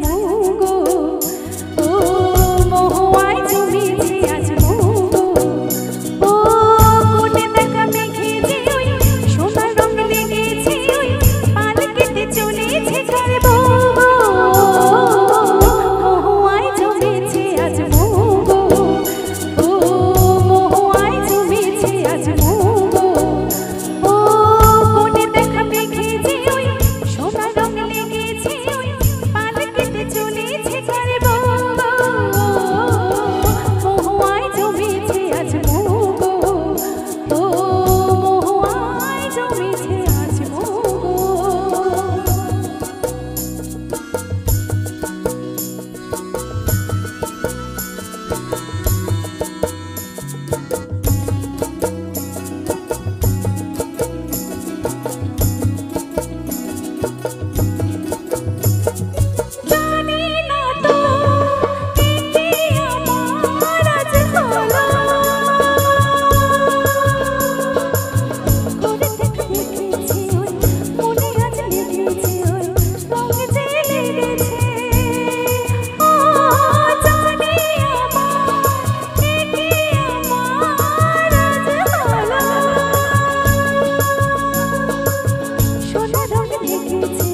মুগো ও মহুয়ায় জমেছে আজ মুগো ও কোণে দেখা মেঘে যে ওই সোনার রং লেগেছে ওই পালকিতে চলেছে ঘর বউ মহুয়ায় জমেছে আজ মুগো ও মহুয়ায় জমেছে আজ মুগো ও কোণে দেখা মেঘে যে ওই সোনার রং লেগেছে ওই পালকিতে চলেছে ঘর বউ মহুয়ায় জমেছে আজ মুগো ও মহুয়ায় জমেছে আজ মুগো। জানি না তো কি আমার আজ হলো করে দেখা দেখেছি ওই মনে আজ লেগেছে ওই রং যে লেগেছে ও জানি আমার কি আমার আজ হলো সোনার রং লেগেছে